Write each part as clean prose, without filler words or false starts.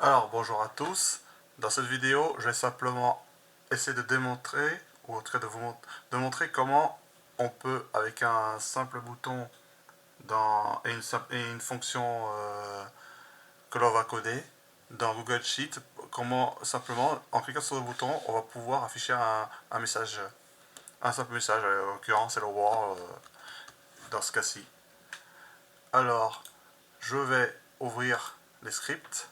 Alors bonjour à tous, dans cette vidéo je vais simplement essayer de démontrer, ou en tout cas de montrer comment on peut avec un simple bouton et une fonction que l'on va coder dans Google Sheet, comment simplement en cliquant sur le bouton on va pouvoir afficher un message, un simple message, en l'occurrence c'est le Word dans ce cas-ci. Alors je vais ouvrir les scripts.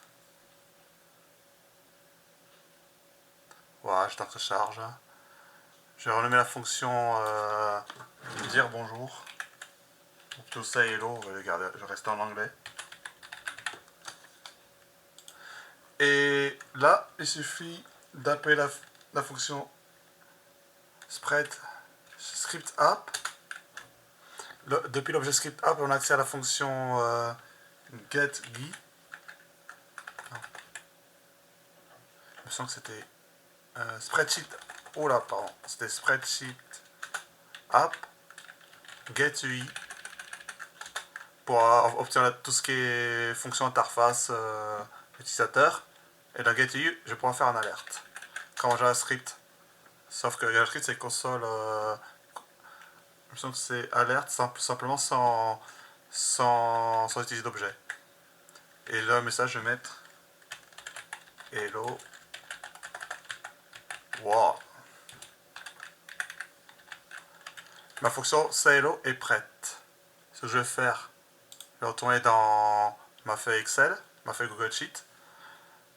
Voilà, je charge. Je vais renommer la fonction dire bonjour. Tout ça hello, je vais garder, je vais rester en anglais. Et là, il suffit d'appeler la fonction script app. Depuis l'objet script app, on a accès à la fonction getGui. Je sens que c'était spreadsheet. Oh là, pardon, c'était spreadsheet app getUI pour obtenir tout ce qui est fonction interface utilisateur. Et dans getUI, je pourrais faire un alerte comme JavaScript. Sauf que JavaScript c'est console. Je me sens que c'est alerte simplement sans utiliser d'objet. Et là, le message, je vais mettre hello. Wow. Ma fonction say hello est prête. Ce que je vais faire, je vais retourner dans ma feuille Excel, ma feuille Google Sheet,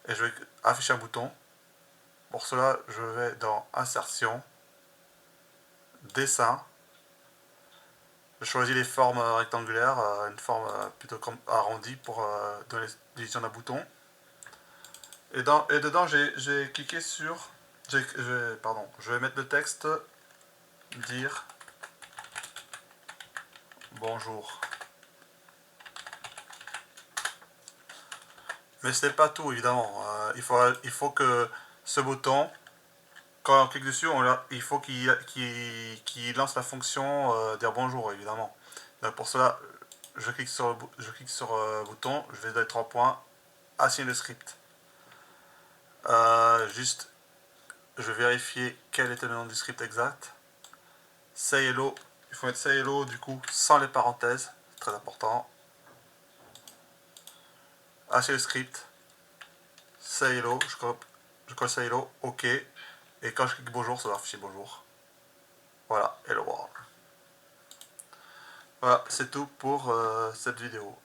et je vais afficher un bouton. Pour cela, je vais dans Insertion, Dessin. Je choisis les formes rectangulaires, une forme plutôt arrondie pour donner l'utilisation d'un bouton. Et dedans, j'ai cliqué sur... je vais mettre le texte dire bonjour. Mais ce n'est pas tout, évidemment. Il faut que ce bouton, quand on clique dessus, il faut qu'il lance la fonction dire bonjour, évidemment. Donc pour cela, je clique sur le bouton, je vais donner 3 points, assigner le script. Juste, je vais vérifier quel était le nom du script exact. Say hello, il faut mettre say hello du coup sans les parenthèses, c'est très important. Assigner le script, say hello, je colle say hello, ok. Et quand je clique bonjour, ça va afficher bonjour. Voilà, hello world. Voilà, c'est tout pour cette vidéo.